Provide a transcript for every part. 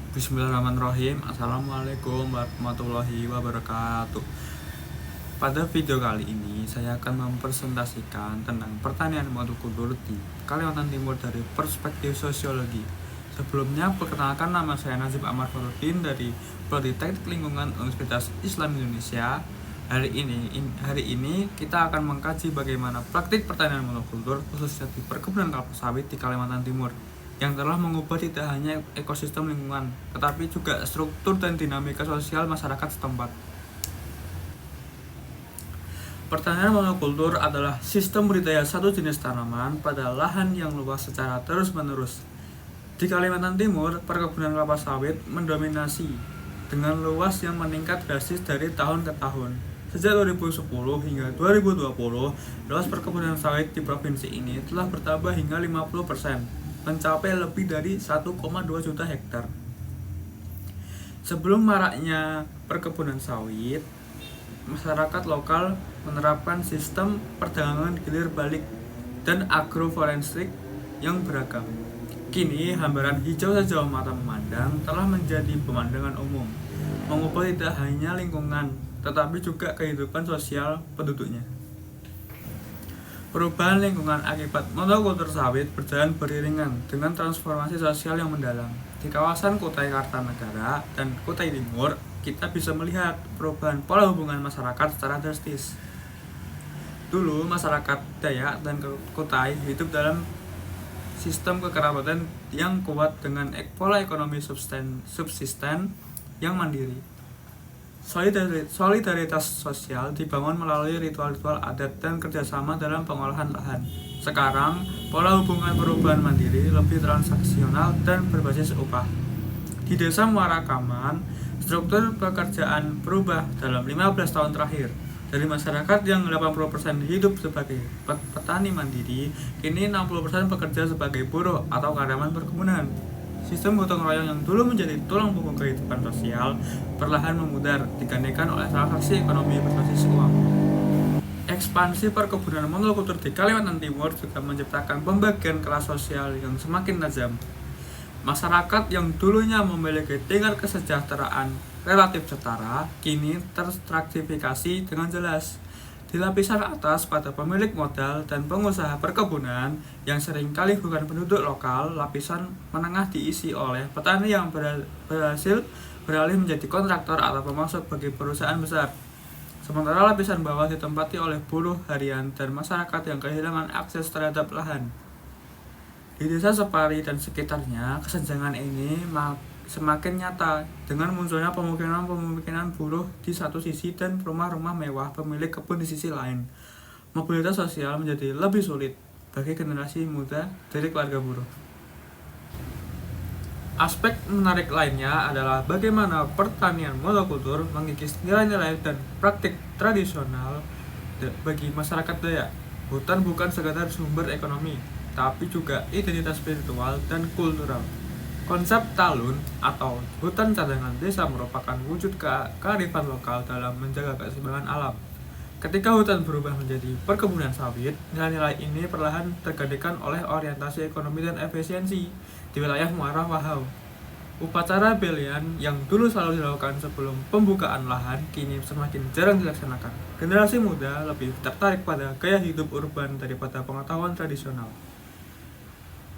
Bismillahirrahmanirrahim. Assalamualaikum warahmatullahi wabarakatuh. Pada video kali ini saya akan mempresentasikan tentang pertanian monokultur di Kalimantan Timur dari perspektif sosiologi. Sebelumnya, perkenalkan, nama saya Nazib Ahmad Farudin dari Prodi Teknik Lingkungan Universitas Islam Indonesia. Hari ini kita akan mengkaji bagaimana praktik pertanian monokultur khususnya di perkebunan kelapa sawit di Kalimantan Timur yang telah mengubah tidak hanya ekosistem lingkungan, tetapi juga struktur dan dinamika sosial masyarakat setempat. Pertanian monokultur adalah sistem budidaya satu jenis tanaman pada lahan yang luas secara terus-menerus. Di Kalimantan Timur, perkebunan kelapa sawit mendominasi dengan luas yang meningkat drastis dari tahun ke tahun. Sejak 2010 hingga 2020, luas perkebunan sawit di provinsi ini telah bertambah hingga 50%. Mencapai lebih dari 1,2 juta hektar. Sebelum maraknya perkebunan sawit, masyarakat lokal menerapkan sistem perdagangan gilir balik dan agroforestry yang beragam. Kini, hamparan hijau sejauh mata memandang telah menjadi pemandangan umum, mengubah tidak hanya lingkungan, tetapi juga kehidupan sosial penduduknya. Perubahan lingkungan akibat monokultur sawit berjalan beriringan dengan transformasi sosial yang mendalam. Di kawasan Kutai Kartanegara dan Kutai Timur, kita bisa melihat perubahan pola hubungan masyarakat secara drastis. Dulu, masyarakat Dayak dan Kutai hidup dalam sistem kekerabatan yang kuat dengan pola ekonomi subsisten yang mandiri. Solidaritas sosial dibangun melalui ritual-ritual adat dan kerjasama dalam pengolahan lahan. Sekarang, pola hubungan perubahan mandiri lebih transaksional dan berbasis upah. Di Desa Muara Kaman, struktur pekerjaan berubah dalam 15 tahun terakhir. Dari masyarakat yang 80% hidup sebagai petani mandiri, kini 60% bekerja sebagai buruh atau karyawan perkebunan. Sistem gotong royong yang dulu menjadi tulang punggung kehidupan sosial perlahan memudar, digantikan oleh transaksi ekonomi berbasis uang. Ekspansi perkebunan monokultur di Kalimantan Timur juga menciptakan pembagian kelas sosial yang semakin tajam. Masyarakat yang dulunya memiliki tingkat kesejahteraan relatif setara, kini terstratifikasi dengan jelas. Di lapisan atas pada pemilik modal dan pengusaha perkebunan yang seringkali bukan penduduk lokal, lapisan menengah diisi oleh petani yang berhasil beralih menjadi kontraktor atau pemasok bagi perusahaan besar. Sementara lapisan bawah ditempati oleh buruh harian dan masyarakat yang kehilangan akses terhadap lahan. Di desa Separi dan sekitarnya, kesenjangan ini semakin nyata dengan munculnya pemukiman buruh di satu sisi dan rumah-rumah mewah pemilik kebun di sisi lain. Mobilitas sosial menjadi lebih sulit bagi generasi muda dari keluarga buruh. Aspek menarik lainnya adalah bagaimana pertanian monokultur mengikis nilai-nilai dan praktik tradisional bagi masyarakat Dayak. Hutan bukan sekadar sumber ekonomi, tapi juga identitas spiritual dan kultural. Konsep talun atau hutan cadangan desa merupakan wujud kearifan lokal dalam menjaga keseimbangan alam. Ketika hutan berubah menjadi perkebunan sawit, nilai-nilai ini perlahan tergantikan oleh orientasi ekonomi dan efisiensi di wilayah Muara Wahau. Upacara belian yang dulu selalu dilakukan sebelum pembukaan lahan kini semakin jarang dilaksanakan. Generasi muda lebih tertarik pada gaya hidup urban daripada pengetahuan tradisional.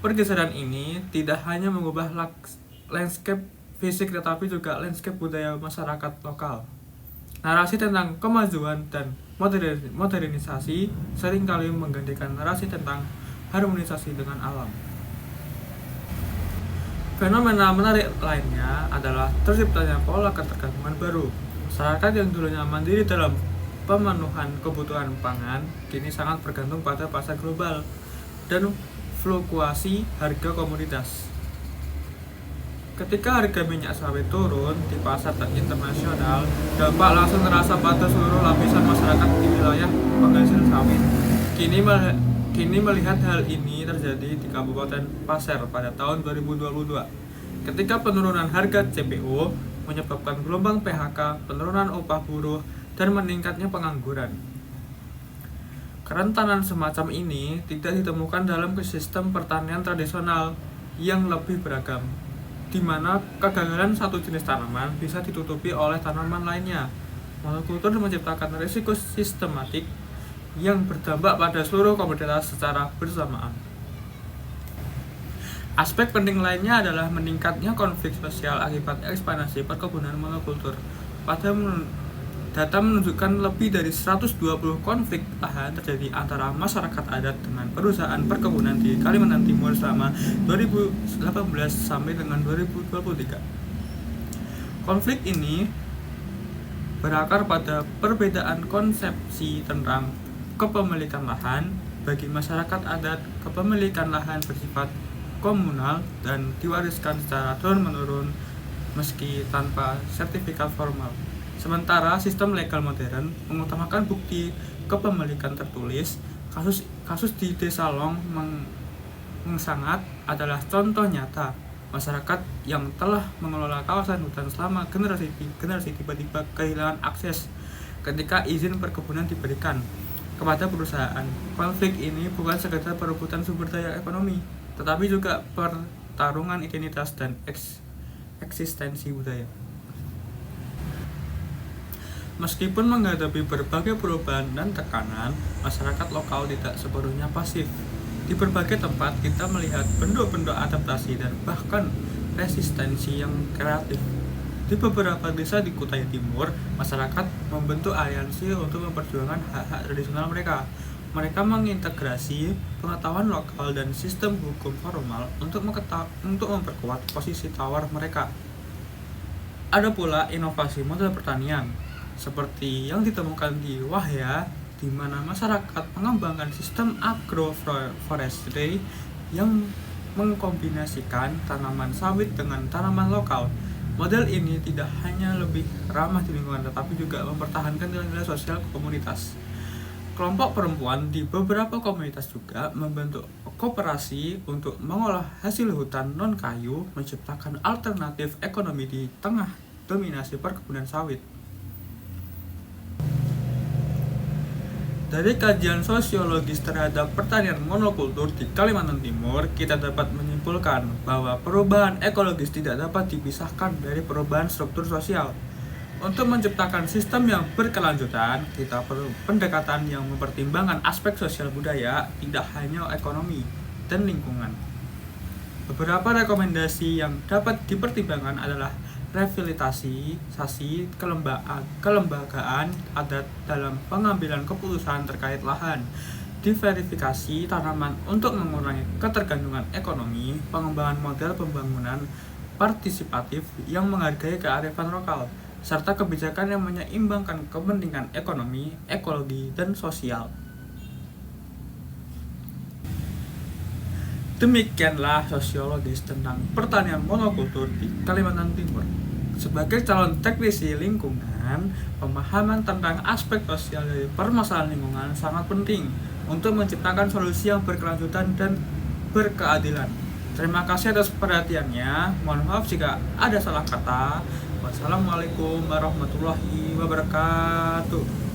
Pergeseran ini tidak hanya mengubah landscape fisik tetapi juga landscape budaya masyarakat lokal. Narasi tentang kemajuan dan modernisasi seringkali menggantikan narasi tentang harmonisasi dengan alam. Fenomena menarik lainnya adalah terciptanya pola ketergantungan baru. Masyarakat yang dulunya mandiri dalam pemenuhan kebutuhan pangan kini sangat bergantung pada pasar global dan fluktuasi harga komoditas. Ketika harga minyak sawit turun di pasar internasional, dampak langsung terasa pada seluruh lapisan masyarakat di wilayah penghasil sawit. Kini melihat hal ini terjadi di Kabupaten Pasir pada tahun 2022. Ketika penurunan harga CPO menyebabkan gelombang PHK, penurunan upah buruh, dan meningkatnya pengangguran. Kerentanan semacam ini tidak ditemukan dalam sistem pertanian tradisional yang lebih beragam. di mana kegagalan satu jenis tanaman bisa ditutupi oleh tanaman lainnya. Monokultur menciptakan risiko sistematik yang berdampak pada seluruh komoditas secara bersamaan. Aspek penting lainnya adalah meningkatnya konflik sosial akibat ekspansi perkebunan monokultur. Data menunjukkan lebih dari 120 konflik lahan terjadi antara masyarakat adat dengan perusahaan perkebunan di Kalimantan Timur selama 2018 sampai dengan 2023. Konflik ini berakar pada perbedaan konsepsi tentang kepemilikan lahan. Bagi masyarakat adat, kepemilikan lahan bersifat komunal dan diwariskan secara turun-menurun meski tanpa sertifikat formal. Sementara sistem legal modern mengutamakan bukti kepemilikan tertulis. Kasus di Desa Long Mengsangat adalah contoh nyata masyarakat yang telah mengelola kawasan hutan selama generasi tiba-tiba kehilangan akses ketika izin perkebunan diberikan kepada perusahaan. Konflik ini bukan sekedar perebutan sumber daya ekonomi, tetapi juga pertarungan identitas dan eksistensi budaya. Meskipun menghadapi berbagai perubahan dan tekanan, masyarakat lokal tidak sepenuhnya pasif. Di berbagai tempat kita melihat bentuk-bentuk adaptasi dan bahkan resistensi yang kreatif. Di beberapa desa di Kutai Timur, masyarakat membentuk aliansi untuk memperjuangkan hak-hak tradisional mereka. Mereka mengintegrasi pengetahuan lokal dan sistem hukum formal untuk memperkuat posisi tawar mereka. Ada pula inovasi model pertanian, seperti yang ditemukan di Wahya, di mana masyarakat mengembangkan sistem agroforestry yang mengkombinasikan tanaman sawit dengan tanaman lokal. Model ini tidak hanya lebih ramah di lingkungan, tetapi juga mempertahankan nilai-nilai sosial komunitas. Kelompok perempuan di beberapa komunitas juga membentuk koperasi untuk mengolah hasil hutan non-kayu, menciptakan alternatif ekonomi di tengah dominasi perkebunan sawit. Dari kajian sosiologis terhadap pertanian monokultur di Kalimantan Timur, kita dapat menyimpulkan bahwa perubahan ekologis tidak dapat dipisahkan dari perubahan struktur sosial. Untuk menciptakan sistem yang berkelanjutan, kita perlu pendekatan yang mempertimbangkan aspek sosial budaya, tidak hanya ekonomi dan lingkungan. Beberapa rekomendasi yang dapat dipertimbangkan adalah revitalisasi kelembagaan adat dalam pengambilan keputusan terkait lahan, diversifikasi tanaman untuk mengurangi ketergantungan ekonomi, pengembangan model pembangunan partisipatif yang menghargai kearifan lokal, serta kebijakan yang menyeimbangkan kepentingan ekonomi, ekologi, dan sosial. Demikianlah sosiologis tentang pertanian monokultur di Kalimantan Timur. Sebagai calon teknisi lingkungan, pemahaman tentang aspek sosial dari permasalahan lingkungan sangat penting untuk menciptakan solusi yang berkelanjutan dan berkeadilan. Terima kasih atas perhatiannya. Mohon maaf jika ada salah kata. Wassalamualaikum warahmatullahi wabarakatuh.